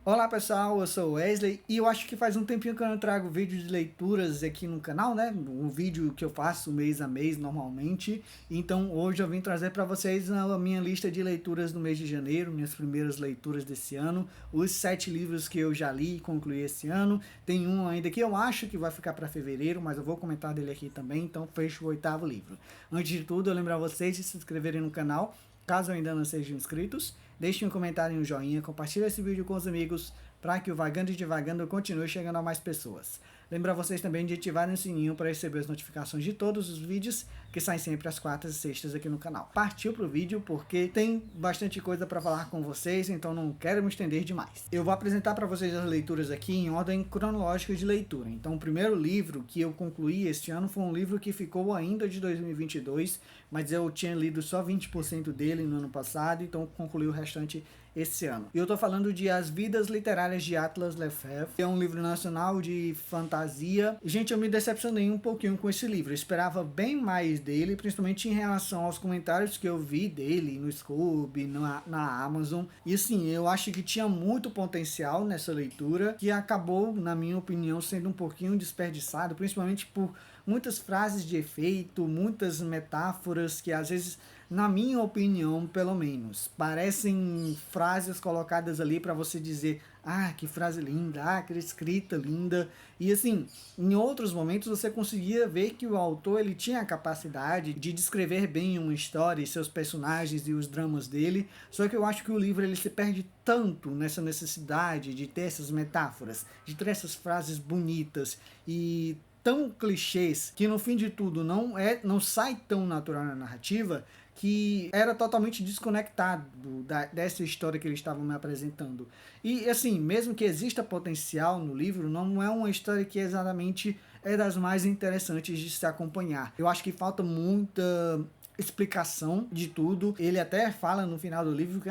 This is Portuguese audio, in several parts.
Olá pessoal, eu sou o Wesley e eu acho que faz um tempinho que eu não trago vídeo de leituras aqui no canal, né? Um vídeo que eu faço mês a mês normalmente. Então hoje eu vim trazer para vocês a minha lista de leituras no mês de janeiro, minhas primeiras leituras desse ano, os 7 livros que eu já li e concluí esse ano. Tem um ainda que eu acho que vai ficar para fevereiro, mas eu vou comentar dele aqui também, então fecho o 8º livro. Antes de tudo, eu lembro a vocês de se inscreverem no canal, caso ainda não sejam inscritos. Deixe um comentário e um joinha, compartilhe esse vídeo com os amigos para que o Vagando e Divagando continue chegando a mais pessoas. Lembro a vocês também de ativarem o sininho para receber as notificações de todos os vídeos que saem sempre às quartas e sextas aqui no canal. Partiu pro vídeo porque tem bastante coisa para falar com vocês, então não quero me estender demais. Eu vou apresentar para vocês as leituras aqui em ordem cronológica de leitura. Então o primeiro livro que eu concluí este ano foi um livro que ficou ainda de 2022, mas eu tinha lido só 20% dele no ano passado, então concluí o restante esse ano. E eu tô falando de As Vidas Literárias de Atlas Lefebvre, que é um livro nacional de fantasia. Gente, eu me decepcionei um pouquinho com esse livro. Eu esperava bem mais dele, principalmente em relação aos comentários que eu vi dele no Scoob, na Amazon. E assim, eu acho que tinha muito potencial nessa leitura, que acabou, na minha opinião, sendo um pouquinho desperdiçado, principalmente por muitas frases de efeito, muitas metáforas que às vezes, na minha opinião, pelo menos, parecem frases colocadas ali para você dizer: ah, que frase linda, ah, que escrita linda. E assim, em outros momentos você conseguia ver que o autor ele tinha a capacidade de descrever bem uma história e seus personagens e os dramas dele. Só que eu acho que o livro ele se perde tanto nessa necessidade de ter essas metáforas, de ter essas frases bonitas e tão clichês, que no fim de tudo não sai tão natural na narrativa, que era totalmente desconectado dessa história que eles estavam me apresentando. E assim, mesmo que exista potencial no livro, não é uma história que exatamente é das mais interessantes de se acompanhar. Eu acho que falta muita explicação de tudo. Ele até fala no final do livro que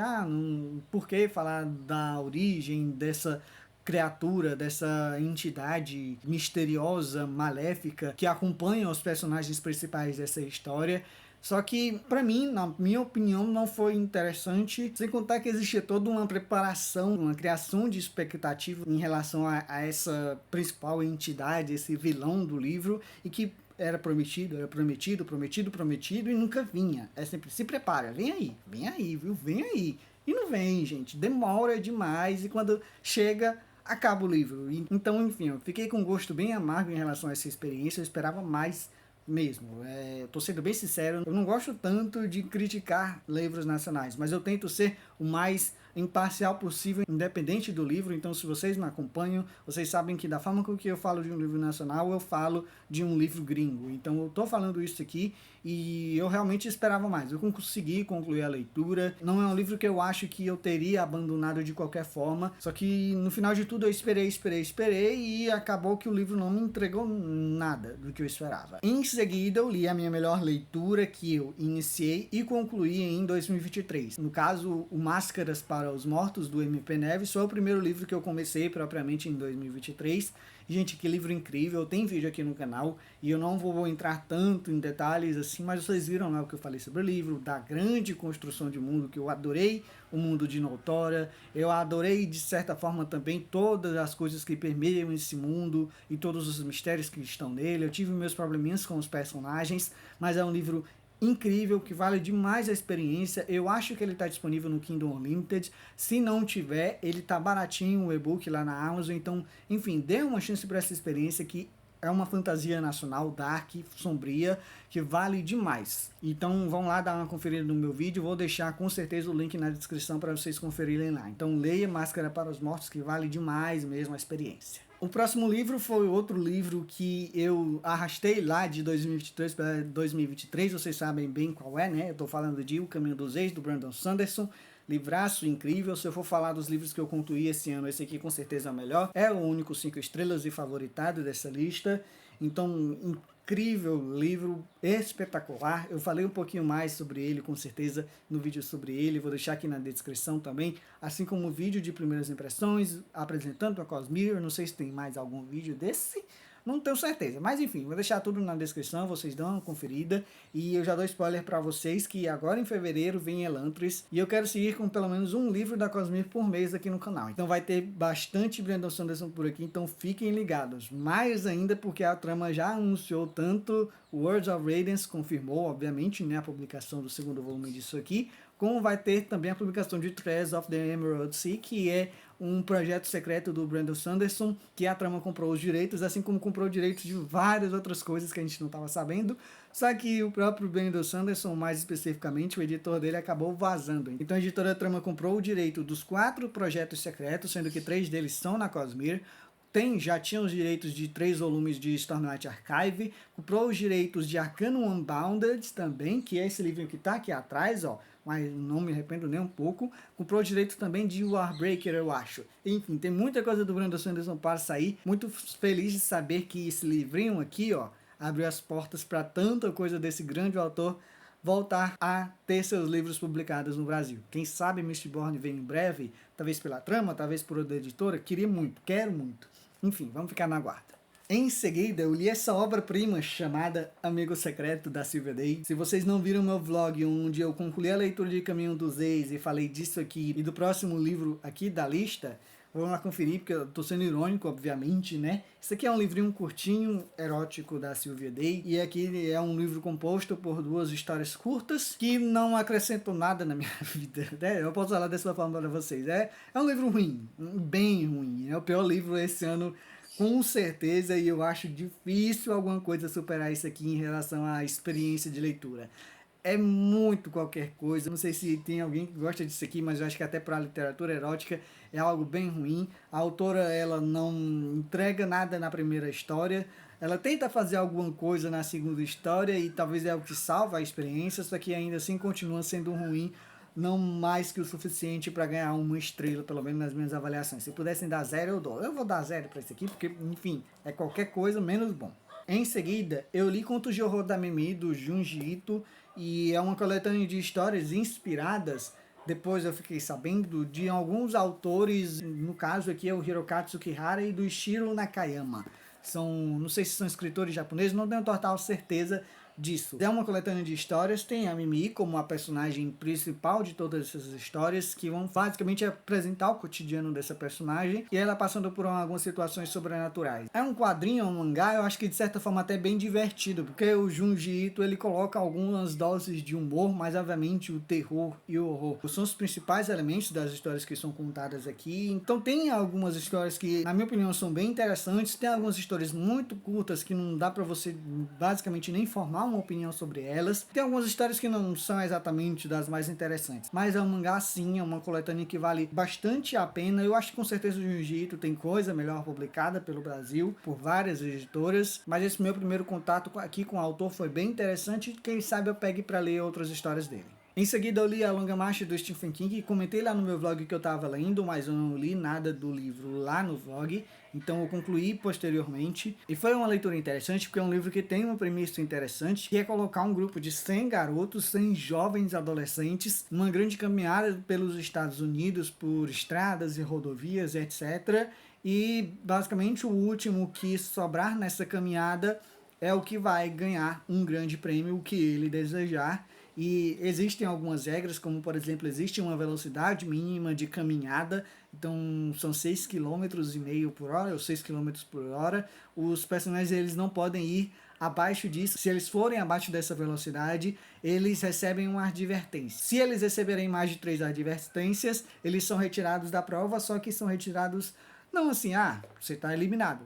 por que falar da origem dessa criatura, dessa entidade misteriosa, maléfica, que acompanha os personagens principais dessa história. Só que, para mim, na minha opinião, não foi interessante, sem contar que existia toda uma preparação, uma criação de expectativa em relação a essa principal entidade, esse vilão do livro, e que era prometido e nunca vinha. É sempre: se prepara, vem aí, viu? Vem aí. E não vem, gente. Demora demais e quando chega, acaba o livro. Então, enfim, eu fiquei com um gosto bem amargo em relação a essa experiência. Eu esperava mais mesmo. Tô sendo bem sincero, eu não gosto tanto de criticar livros nacionais, mas eu tento ser o mais imparcial possível, independente do livro. Então, se vocês me acompanham, vocês sabem que da forma com que eu falo de um livro nacional, eu falo de um livro gringo. Então, eu tô falando isso aqui e eu realmente esperava mais. Eu consegui concluir a leitura. Não é um livro que eu acho que eu teria abandonado de qualquer forma, só que no final de tudo eu esperei e acabou que o livro não me entregou nada do que eu esperava. Em seguida, eu li a minha melhor leitura, que eu iniciei e concluí em 2023. No caso, o Máscaras para os Mortos, do MP Neves, foi o primeiro livro que eu comecei propriamente em 2023. Gente, que livro incrível, tem vídeo aqui no canal e eu não vou entrar tanto em detalhes assim, mas vocês viram lá o que eu falei sobre o livro, da grande construção de mundo, que eu adorei o mundo de Notória, eu adorei de certa forma também todas as coisas que permeiam esse mundo e todos os mistérios que estão nele. Eu tive meus probleminhas com os personagens, mas é um livro incrível, que vale demais a experiência. Eu acho que ele está disponível no Kindle Unlimited. Se não tiver, ele tá baratinho, o e-book lá na Amazon. Então, enfim, dê uma chance para essa experiência que é uma fantasia nacional, dark, sombria, que vale demais. Então vão lá dar uma conferida no meu vídeo, vou deixar com certeza o link na descrição para vocês conferirem lá. Então leia Máscara para os Mortos, que vale demais mesmo a experiência. O próximo livro foi outro livro que eu arrastei lá de 2023 para 2023, vocês sabem bem qual é, né? Eu tô falando de O Caminho dos Reis, do Brandon Sanderson. Livraço incrível. Se eu for falar dos livros que eu concluí esse ano, esse aqui com certeza é o melhor. É o único 5 estrelas e favoritado dessa lista. Então, incrível livro, espetacular. Eu falei um pouquinho mais sobre ele, com certeza, no vídeo sobre ele. Vou deixar aqui na descrição também. Assim como o vídeo de primeiras impressões, apresentando a Cosmere. Não sei se tem mais algum vídeo desse, Não tenho certeza, mas enfim, vou deixar tudo na descrição, vocês dão uma conferida. E eu já dou spoiler para vocês que agora em fevereiro vem Elantris, e eu quero seguir com pelo menos um livro da Cosmere por mês aqui no canal. Então vai ter bastante Brandon Sanderson por aqui, então fiquem ligados. Mais ainda porque a trama já anunciou tanto o Words of Radiance, confirmou obviamente, né, a publicação do segundo volume disso aqui, como vai ter também a publicação de Treasures of the Emerald Sea, que é um projeto secreto do Brandon Sanderson, que a trama comprou os direitos, assim como comprou direitos de várias outras coisas que a gente não estava sabendo, só que o próprio Brandon Sanderson, mais especificamente, o editor dele acabou vazando. Então a editora Trama comprou o direito dos 4 projetos secretos, sendo que 3 deles são na Cosmere, já tinha os direitos de 3 volumes de Stormlight Archive, comprou os direitos de Arcanum Unbounded também, que é esse livro que está aqui atrás, ó, mas não me arrependo nem um pouco. Comprou o direito também de Warbreaker, eu acho. Enfim, tem muita coisa do Brandon Sanderson para sair. Muito feliz de saber que esse livrinho aqui, ó, abriu as portas para tanta coisa desse grande autor voltar a ter seus livros publicados no Brasil. Quem sabe Mistborn vem em breve, talvez pela trama, talvez por outra editora. Queria muito, quero muito. Enfim, vamos ficar na guarda. Em seguida, eu li essa obra-prima chamada Amigo Secreto, da Sylvia Day. Se vocês não viram meu vlog, onde eu concluí a leitura de Caminho dos Ex e falei disso aqui e do próximo livro aqui da lista, vamos lá conferir, porque eu tô sendo irônico, obviamente, né? Isso aqui é um livrinho curtinho, erótico da Sylvia Day, e aqui é um livro composto por 2 histórias curtas, que não acrescentam nada na minha vida, né? Eu posso falar dessa forma para vocês. É um livro ruim, bem ruim. É o pior livro esse ano, com certeza, e eu acho difícil alguma coisa superar isso aqui em relação à experiência de leitura. É muito qualquer coisa, não sei se tem alguém que gosta disso aqui, mas eu acho que até para a literatura erótica é algo bem ruim. A autora, ela não entrega nada na primeira história, ela tenta fazer alguma coisa na segunda história e talvez é o que salva a experiência, só que ainda assim continua sendo ruim, não mais que o suficiente para ganhar uma estrela, pelo menos nas minhas avaliações. Se pudessem dar 0, eu dou. Eu vou dar 0 para esse aqui, porque, enfim, é qualquer coisa menos bom. Em seguida, eu li Contos de Horror da Mimi, do Junji Ito, e é uma coletânea de histórias inspiradas. Depois eu fiquei sabendo de alguns autores, no caso aqui é o Hirokatsu Kihara e do Ishiro Nakayama. Não sei se são escritores japoneses, não tenho total certeza disso. É uma coletânea de histórias, tem a Mimi como a personagem principal de todas essas histórias, que vão basicamente apresentar o cotidiano dessa personagem, e ela passando por algumas situações sobrenaturais. É um quadrinho, um mangá, eu acho que de certa forma até bem divertido, porque o Junji Ito, ele coloca algumas doses de humor, mas obviamente o terror e o horror são os principais elementos das histórias que são contadas aqui. Então tem algumas histórias que, na minha opinião, são bem interessantes, tem algumas histórias muito curtas que não dá pra você basicamente nem formar uma opinião sobre elas. Tem algumas histórias que não são exatamente das mais interessantes, mas é um mangá sim, é uma coletânea que vale bastante a pena. Eu acho que com certeza o Junji Ito tem coisa melhor publicada pelo Brasil, por várias editoras, mas esse meu primeiro contato aqui com o autor foi bem interessante, quem sabe eu pegue para ler outras histórias dele. Em seguida eu li A Longa Marcha do Stephen King e comentei lá no meu vlog que eu estava lendo, mas eu não li nada do livro lá no vlog, então eu concluí posteriormente. E foi uma leitura interessante porque é um livro que tem uma premissa interessante, que é colocar um grupo de 100 garotos, 100 jovens adolescentes, numa grande caminhada pelos Estados Unidos, por estradas e rodovias, etc. E basicamente o último que sobrar nessa caminhada é o que vai ganhar um grande prêmio, o que ele desejar. E existem algumas regras, como por exemplo, existe uma velocidade mínima de caminhada, então são 6,5 km por hora, ou 6 km por hora. Os personagens eles não podem ir abaixo disso. Se eles forem abaixo dessa velocidade, eles recebem uma advertência. Se eles receberem mais de 3 advertências, eles são retirados da prova, só que são retirados não assim, você está eliminado.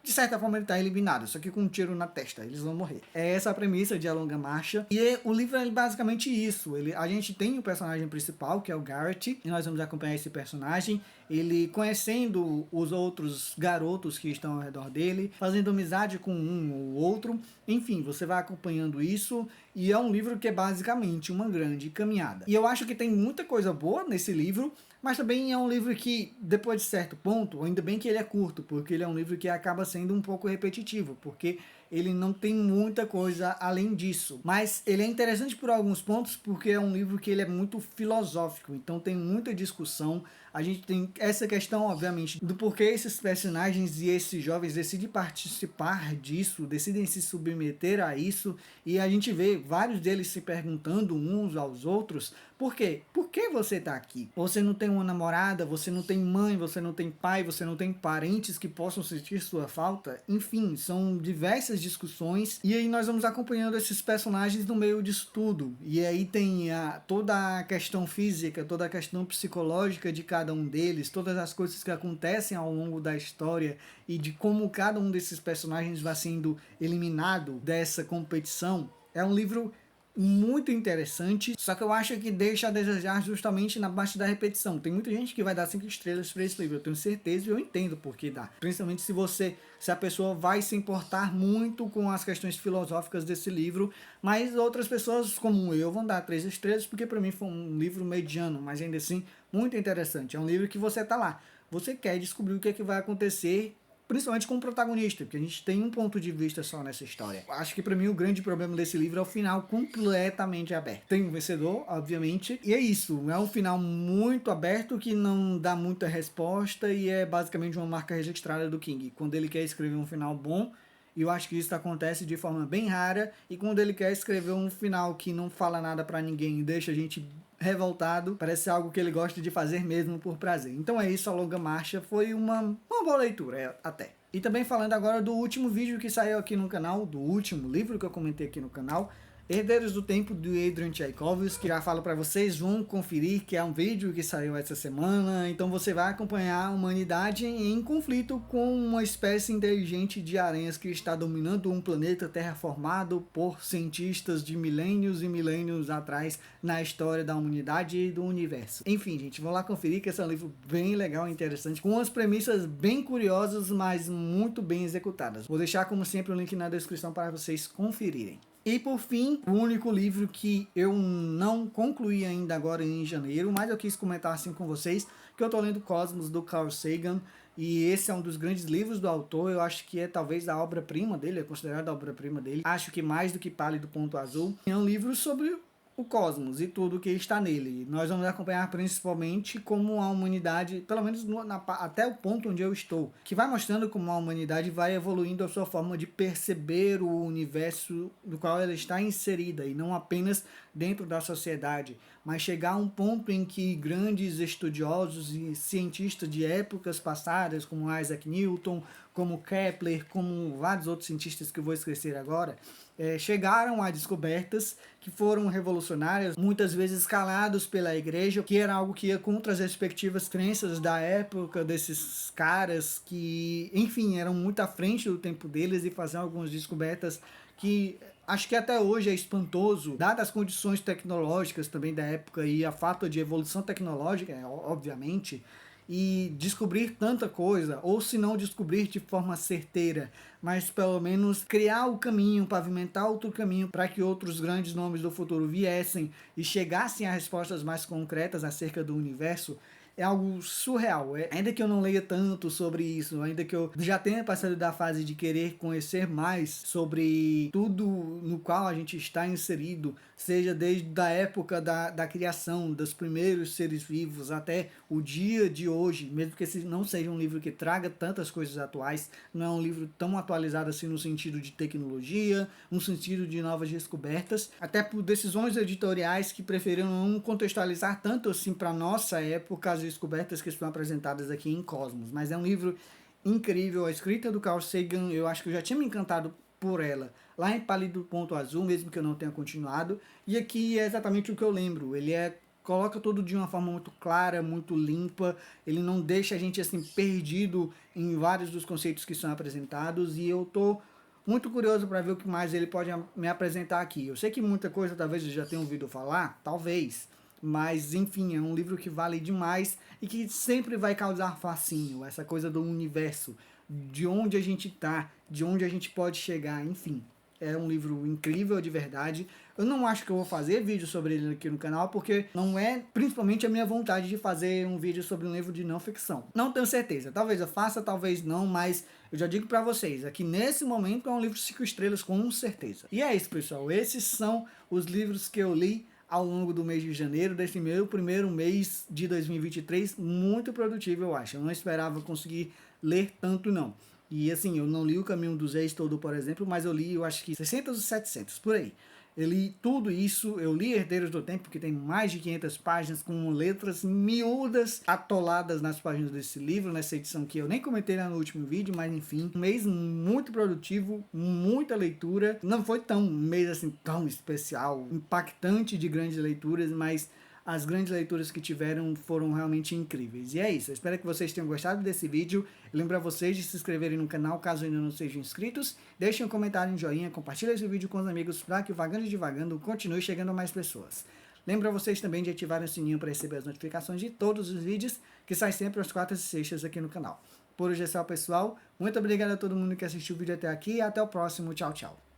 De certa forma ele está eliminado, só que com um tiro na testa, eles vão morrer. É essa a premissa de A Longa Marcha. E o livro é basicamente isso. A gente tem o personagem principal, que é o Garrett, e nós vamos acompanhar esse personagem, ele conhecendo os outros garotos que estão ao redor dele, fazendo amizade com um ou outro. Enfim, você vai acompanhando isso, e é um livro que é basicamente uma grande caminhada. E eu acho que tem muita coisa boa nesse livro, mas também é um livro que, depois de certo ponto, ainda bem que ele é curto, porque ele é um livro que acaba sendo um pouco repetitivo, porque ele não tem muita coisa além disso. Mas ele é interessante por alguns pontos, porque é um livro que ele é muito filosófico, então tem muita discussão A gente tem essa questão, obviamente, do porquê esses personagens e esses jovens decidem participar disso, decidem se submeter a isso, e a gente vê vários deles se perguntando uns aos outros, por quê? Por que você está aqui? Você não tem uma namorada, você não tem mãe, você não tem pai, você não tem parentes que possam sentir sua falta? Enfim, são diversas discussões, e aí nós vamos acompanhando esses personagens no meio disso tudo. E aí tem toda a questão física, toda a questão psicológica de cada um deles, todas as coisas que acontecem ao longo da história e de como cada um desses personagens vai sendo eliminado dessa competição. É um livro muito interessante, só que eu acho que deixa a desejar justamente na parte da repetição. Tem muita gente que vai dar 5 estrelas para esse livro, eu tenho certeza e eu entendo por que dá. Principalmente se a pessoa vai se importar muito com as questões filosóficas desse livro, mas outras pessoas como eu vão dar 3 estrelas, porque para mim foi um livro mediano, mas ainda assim muito interessante. É um livro que você tá lá, você quer descobrir o que é que vai acontecer, principalmente com o protagonista, porque a gente tem um ponto de vista só nessa história. Acho que para mim o grande problema desse livro é o final completamente aberto. Tem um vencedor, obviamente, e é isso. É um final muito aberto que não dá muita resposta e é basicamente uma marca registrada do King. Quando ele quer escrever um final bom, e eu acho que isso acontece de forma bem rara, e quando ele quer escrever um final que não fala nada pra ninguém e deixa a gente revoltado, parece algo que ele gosta de fazer mesmo por prazer. Então é isso, A Longa Marcha foi uma boa leitura, até. E também falando agora do último vídeo que saiu aqui no canal, do último livro que eu comentei aqui no canal, Herdeiros do Tempo, do Adrian Tchaikovsky, que já falo para vocês, vão conferir, que é um vídeo que saiu essa semana, então você vai acompanhar a humanidade em conflito com uma espécie inteligente de aranhas que está dominando um planeta terraformado por cientistas de milênios e milênios atrás na história da humanidade e do universo. Enfim, gente, vão lá conferir, que esse é um livro bem legal e interessante, com umas premissas bem curiosas, mas muito bem executadas. Vou deixar, como sempre, o link na descrição para vocês conferirem. E por fim, o único livro que eu não concluí ainda agora em janeiro, mas eu quis comentar assim com vocês, que eu tô lendo Cosmos, do Carl Sagan, e esse é um dos grandes livros do autor, eu acho que é talvez a obra-prima dele, é considerado a obra-prima dele, acho que mais do que Pálido Ponto Azul. É um livro sobre o cosmos e tudo que está nele. Nós vamos acompanhar principalmente como a humanidade, pelo menos até o ponto onde eu estou, que vai mostrando como a humanidade vai evoluindo a sua forma de perceber o universo no qual ela está inserida, e não apenas dentro da sociedade, mas chegar a um ponto em que grandes estudiosos e cientistas de épocas passadas, como Isaac Newton, como Kepler, como vários outros cientistas que eu vou esquecer agora, chegaram a descobertas que foram revolucionárias, muitas vezes calados pela igreja, que era algo que ia contra as respectivas crenças da época desses caras que, enfim, eram muito à frente do tempo deles e faziam algumas descobertas que acho que até hoje é espantoso, dadas as condições tecnológicas também da época e a falta de evolução tecnológica, obviamente, e descobrir tanta coisa, ou se não descobrir de forma certeira, mas pelo menos criar o caminho, pavimentar outro caminho para que outros grandes nomes do futuro viessem e chegassem a respostas mais concretas acerca do universo, é algo surreal. Ainda que eu não leia tanto sobre isso, ainda que eu já tenha passado da fase de querer conhecer mais sobre tudo no qual a gente está inserido, seja desde a época da criação, dos primeiros seres vivos, até o dia de hoje, mesmo que esse não seja um livro que traga tantas coisas atuais, não é um livro tão atualizado assim no sentido de tecnologia, no sentido de novas descobertas, até por decisões editoriais que preferiram não contextualizar tanto assim para nossa época as descobertas que estão apresentadas aqui em Cosmos. Mas é um livro incrível, a escrita do Carl Sagan, eu acho que eu já tinha me encantado por ela lá em Pálido Ponto Azul, mesmo que eu não tenha continuado, e aqui é exatamente o que eu lembro. Ele coloca tudo de uma forma muito clara, muito limpa, ele não deixa a gente assim perdido em vários dos conceitos que são apresentados, e eu tô muito curioso para ver o que mais ele pode me apresentar aqui. Eu sei que muita coisa talvez eu já tenha ouvido falar, talvez, mas enfim, é um livro que vale demais e que sempre vai causar fascínio, essa coisa do universo, de onde a gente tá, de onde a gente pode chegar, enfim. É um livro incrível de verdade. Eu não acho que eu vou fazer vídeo sobre ele aqui no canal, porque não é principalmente a minha vontade de fazer um vídeo sobre um livro de não ficção. Não tenho certeza, talvez eu faça, talvez não, mas eu já digo pra vocês, aqui nesse momento é um livro de 5 estrelas com certeza. E é isso, pessoal, esses são os livros que eu li ao longo do mês de janeiro, desse meu primeiro mês de 2023, muito produtivo, eu acho. Eu não esperava conseguir ler tanto, não. E assim, eu não li O Caminho dos Reis todo, por exemplo, mas eu li, eu acho que 600 ou 700, por aí. Eu li tudo isso, eu li Herdeiros do Tempo, que tem mais de 500 páginas, com letras miúdas atoladas nas páginas desse livro, nessa edição que eu nem comentei lá no último vídeo, mas enfim, um mês muito produtivo, muita leitura. Não foi um mês assim tão especial, impactante de grandes leituras, mas as grandes leituras que tiveram foram realmente incríveis. E é isso, eu espero que vocês tenham gostado desse vídeo. Lembro a vocês de se inscreverem no canal caso ainda não sejam inscritos. Deixem um comentário, um joinha, compartilhem esse vídeo com os amigos para que o Vagando e Divagando continue chegando a mais pessoas. Lembro a vocês também de ativarem o sininho para receber as notificações de todos os vídeos que saem sempre às quartas e sextas aqui no canal. Por hoje é só, pessoal. Muito obrigado a todo mundo que assistiu o vídeo até aqui e até o próximo. Tchau, tchau.